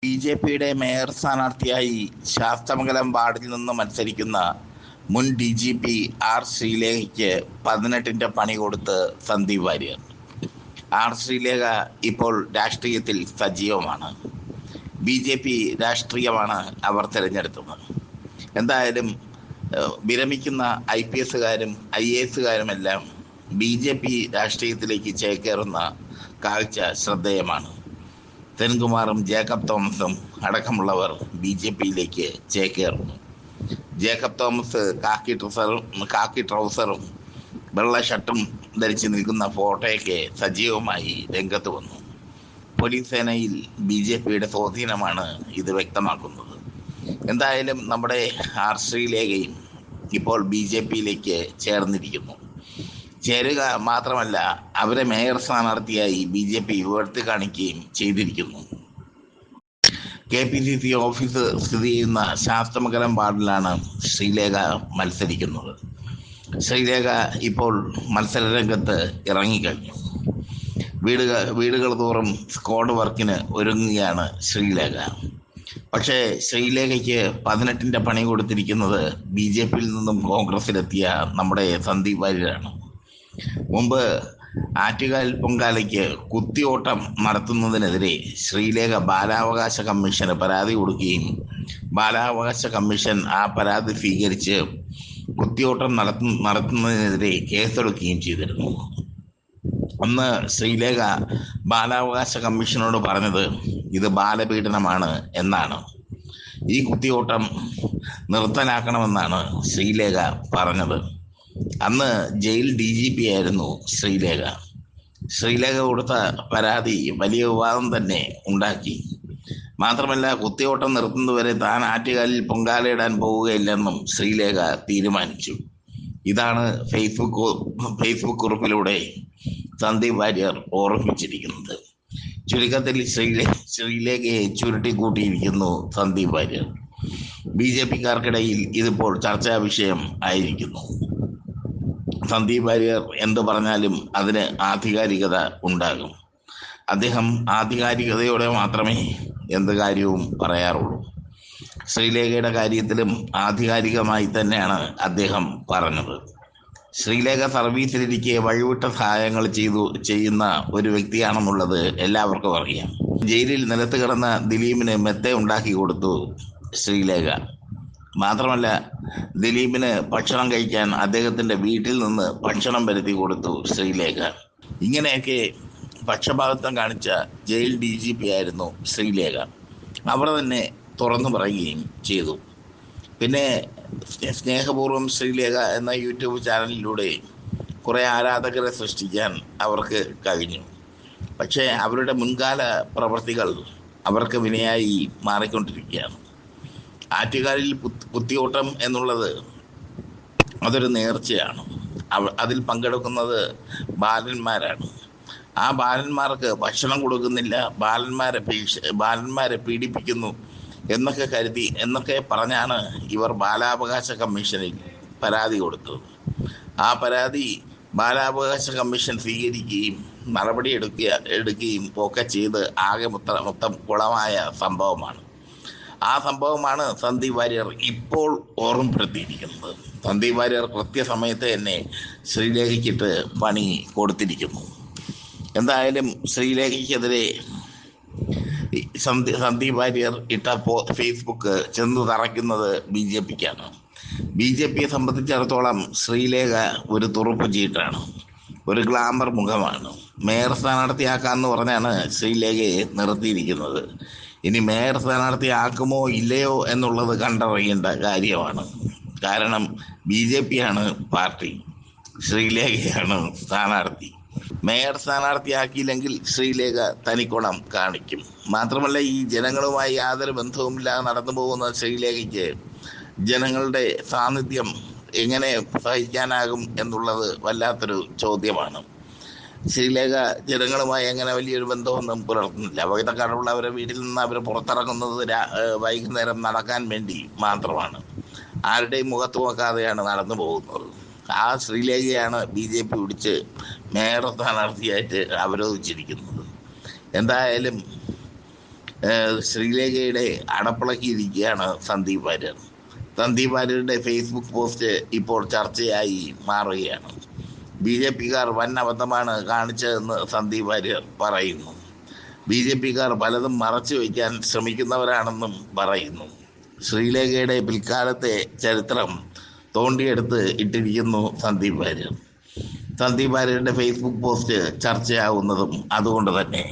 ബി.ജെ.പിയുടെ mayor സ്ഥാനാർത്ഥിയായി ശാസ്തമംഗലം വാർഡിൽ നിന്ന് മത്സരിക്കുന്ന മുൻ ഡി.ജി.പി ആർ ശ്രീലേഖയ്ക്ക് 18ന്റെ പണി കൊടുത്ത് സന്ദീപ് വാര്യർ. ആർ ശ്രീലേഖ ഇപ്പോൾ രാഷ്ട്രീയത്തിൽ സജീവമാണ്. ബി.ജെ.പി രാഷ്ട്രീയമാണ് അവർ തിരഞ്ഞെടുത്തത്. എന്തായാലും വിരമിക്കുന്ന IPSകാരും IASകാരുമെല്ലാം ബി.ജെ.പി രാഷ്ട്രീയത്തിലേക്ക് ചേക്കേറുന്ന കാഴ്ച ശ്രദ്ധേയമാണ്. സെൻകുമാറും ജേക്കബ് തോമസും അടക്കമുള്ളവർ ബി.ജെ.പിയിലേക്ക് ചേക്കേറുന്നു. ജേക്കബ് തോമസ് കാക്കി ട്രൗസറും വെള്ള ഷർട്ടും ധരിച്ച് നിൽക്കുന്ന ഫോട്ടോയൊക്കെ സജീവമായി രംഗത്ത് വന്നു. പോലീസ് സേനയിൽ ബി.ജെ.പിയുടെ സ്വാധീനമാണ് ഇത് വ്യക്തമാക്കുന്നത്. എന്തായാലും നമ്മുടെ ആർ ശ്രീലേഖയും ഇപ്പോൾ ബി.ജെ.പിയിലേക്ക് ചേർന്നിരിക്കുന്നു. ചേരുക മാത്രമല്ല, അവരെ മേയർ സ്ഥാനാർത്ഥിയായി ബി.ജെ.പി ഉയർത്തി കാണിക്കുകയും ചെയ്തിരിക്കുന്നു. KPCC ഓഫീസ് സ്ഥിതി ചെയ്യുന്ന ശാസ്തമംഗലം വാർഡിലാണ് ശ്രീലേഖ മത്സരിക്കുന്നത്. ശ്രീലേഖ ഇപ്പോൾ മത്സരരംഗത്ത് ഇറങ്ങിക്കഴിഞ്ഞു. വീടുകൾ തോറും സ്ക്വാഡ് വർക്കിന് ഒരുങ്ങുകയാണ് ശ്രീലേഖ. പക്ഷേ ശ്രീലേഖയ്ക്ക് 18ന്റെ പണി കൊടുത്തിരിക്കുന്നത് ബി.ജെ.പിയിൽ നിന്നും കോൺഗ്രസിലെത്തിയ നമ്മുടെ സന്ദീപ് വാര്യരാണ്. മുമ്പ് ആറ്റുകാൽ പൊങ്കാലയ്ക്ക് കുത്തിയോട്ടം നടത്തുന്നതിനെതിരെ ശ്രീലേഖ ബാലാവകാശ കമ്മീഷന് പരാതി കൊടുക്കുകയും ബാലാവകാശ കമ്മീഷൻ ആ പരാതി സ്വീകരിച്ച് കുത്തിയോട്ടം നടത്തുന്നതിനെതിരെ കേസെടുക്കുകയും ചെയ്തിരുന്നു. അന്ന് ശ്രീലേഖ ബാലാവകാശ കമ്മീഷനോട് പറഞ്ഞത് ഇത് ബാലപീഡനമാണ് എന്നാണ്. ഈ കുത്തിയോട്ടം നിർത്തലാക്കണമെന്നാണ് ശ്രീലേഖ പറഞ്ഞത്. അന്ന് ജയിൽ DGP ആയിരുന്നു ശ്രീലേഖ. ശ്രീലേഖ കൊടുത്ത പരാതി വലിയ വിവാദം തന്നെ ഉണ്ടാക്കി. മാത്രമല്ല, കുത്തിയോട്ടം നിർത്തുന്നതുവരെ താൻ ആറ്റുകാലിൽ പൊങ്കാലയിടാൻ പോവുകയില്ലെന്നും ശ്രീലേഖ തീരുമാനിച്ചു. ഇതാണ് ഫേസ്ബുക്ക് കുറിപ്പിലൂടെ സന്ദീപ് വാര്യർ ഓർമ്മിപ്പിച്ചിരിക്കുന്നത്. ചുരുക്കത്തിൽ ശ്രീലേഖയെ ചുരുട്ടിക്കൂട്ടിയിരിക്കുന്നു സന്ദീപ് വാര്യർ. ബി.ജെ.പിക്കാർക്കിടയിൽ ഇതിപ്പോൾ ചർച്ചാ വിഷയം ആയിരിക്കുന്നു. സന്ദീപ് വാര്യർ എന്ത് പറഞ്ഞാലും അതിന് ആധികാരികത ഉണ്ടാകും. അദ്ദേഹം ആധികാരികതയോടെ മാത്രമേ എന്ത് കാര്യവും പറയാറുള്ളൂ. ശ്രീലേഖയുടെ കാര്യത്തിലും ആധികാരികമായി തന്നെയാണ് അദ്ദേഹം പറഞ്ഞത്. ശ്രീലേഖ സർവീസിലിരിക്കെ വഴിവിട്ട സഹായങ്ങൾ ചെയ്യുന്ന ഒരു വ്യക്തിയാണെന്നുള്ളത് എല്ലാവർക്കും അറിയാം. ജയിലിൽ നിലത്ത് കിടന്ന ദിലീപിന് മെത്ത ഉണ്ടാക്കി കൊടുത്തു ശ്രീലേഖ. മാത്രമല്ല, ദിലീപിന് ഭക്ഷണം കഴിക്കാൻ അദ്ദേഹത്തിൻ്റെ വീട്ടിൽ നിന്ന് ഭക്ഷണം വരുത്തി കൊടുത്തു ശ്രീലേഖ. ഇങ്ങനെയൊക്കെ പക്ഷപാതിത്വം കാണിച്ച ജയിൽ DGP ആയിരുന്നു ശ്രീലേഖ. അവർ തന്നെ തുറന്നു പറയുകയും ചെയ്തു. പിന്നെ സ്നേഹപൂർവ്വം ശ്രീലേഖ എന്ന യൂട്യൂബ് ചാനലിലൂടെ കുറേ ആരാധകരെ സൃഷ്ടിക്കാൻ അവർക്ക് കഴിഞ്ഞു. പക്ഷേ അവരുടെ മുൻകാല പ്രവൃത്തികൾ അവർക്ക് വിനയായി മാറിക്കൊണ്ടിരിക്കുകയാണ്. ആറ്റുകാലിൽ കുത്തിയോട്ടം എന്നുള്ളത് അതൊരു നേർച്ചയാണ്. അതിൽ പങ്കെടുക്കുന്നത് ബാലന്മാരാണ്. ആ ബാലന്മാർക്ക് ഭക്ഷണം കൊടുക്കുന്നില്ല, ബാലന്മാരെ പീഡിപ്പിക്കുന്നു എന്നൊക്കെ പറഞ്ഞാണ് ഇവർ ബാലാവകാശ കമ്മീഷനിൽ പരാതി കൊടുത്തത്. ആ പരാതി ബാലാവകാശ കമ്മീഷൻ സ്വീകരിക്കുകയും നടപടി എടുക്കുകയും ഒക്കെ ചെയ്ത് ആകെ മൊത്തം കുളമായ സംഭവമാണ്. ആ സംഭവമാണ് സന്ദീപ് വാര്യർ ഇപ്പോൾ ഓർമ്മപ്പെടുത്തിയിരിക്കുന്നത്. സന്ദീപ് വാര്യർ കൃത്യസമയത്ത് തന്നെ ശ്രീലേഖയ്ക്കിട്ട് പണി കൊടുത്തിരിക്കുന്നു. എന്തായാലും ശ്രീലേഖയ്ക്കെതിരെ സന്ദീപ് വാര്യർ ഇട്ട ഫേസ്ബുക്ക് ചെന്ന് തറയ്ക്കുന്നത് ബി.ജെ.പിക്കാണ്. ബി.ജെ.പിയെ സംബന്ധിച്ചിടത്തോളം ശ്രീലേഖ ഒരു തുറുപ്പ് ചീട്ടാണ്, ഒരു ഗ്ലാമർ മുഖമാണ്. മേയർ സ്ഥാനാർത്ഥിയാക്കാമെന്ന് പറഞ്ഞാണ് ശ്രീലേഖയെ നിർത്തിയിരിക്കുന്നത്. ഇനി മേയർ സ്ഥാനാർത്ഥിയാക്കുമോ ഇല്ലയോ എന്നുള്ളത് കണ്ടറിയേണ്ട കാര്യമാണ്. കാരണം ബി.ജെ.പിയാണ് പാർട്ടി, ശ്രീലേഖയാണ് സ്ഥാനാർത്ഥി. മേയർ സ്ഥാനാർത്ഥിയാക്കിയില്ലെങ്കിൽ ശ്രീലേഖ തനിക്കുണം കാണിക്കും. മാത്രമല്ല, ഈ ജനങ്ങളുമായി യാതൊരു ബന്ധവുമില്ലാതെ നടന്നു പോകുന്ന ശ്രീലേഖയ്ക്ക് ജനങ്ങളുടെ സാന്നിധ്യം എങ്ങനെ സഹിക്കാനാകും എന്നുള്ളത് വല്ലാത്തൊരു ചോദ്യമാണ്. ശ്രീലേഖ ജനങ്ങളുമായി അങ്ങനെ വലിയൊരു ബന്ധമൊന്നും പുലർത്തുന്നില്ല. വൈദക്കാടുള്ള അവരുടെ വീട്ടിൽ നിന്ന് അവർ പുറത്തിറങ്ങുന്നത് വൈകുന്നേരം നടക്കാൻ വേണ്ടി മാത്രമാണ്. ആരുടെയും മുഖത്ത് നോക്കാതെയാണ് നടന്നു പോകുന്നത്. ആ ശ്രീലേഖയാണ് ബി.ജെ.പി പിടിച്ച് മേയർ സ്ഥാനാർത്ഥിയായിട്ട് അവരോധിച്ചിരിക്കുന്നത്. എന്തായാലും ശ്രീലേഖയുടെ അടപ്പിളക്കിയിരിക്കുകയാണ് സന്ദീപ് വാര്യർ. സന്ദീപ് വാര്യരുടെ ഫേസ്ബുക്ക് പോസ്റ്റ് ഇപ്പോൾ ചർച്ചയായി മാറുകയാണ്. BJP-കാർ വൻ അബദ്ധമാണ് കാണിച്ചതെന്ന് സന്ദീപ് വാര്യർ പറയുന്നു. BJP-കാർ പലതും മറച്ചു വയ്ക്കാൻ ശ്രമിക്കുന്നവരാണെന്നും പറയുന്നു. ശ്രീലേഖയുടെ പിൽക്കാലത്തെ ചരിത്രം തോണ്ടിയെടുത്ത് ഇട്ടിരിക്കുന്നു സന്ദീപ് വാര്യർ. സന്ദീപ് വാര്യരുടെ ഫേസ്ബുക്ക് പോസ്റ്റ് ചർച്ചയാവുന്നതും അതുകൊണ്ട് തന്നെ.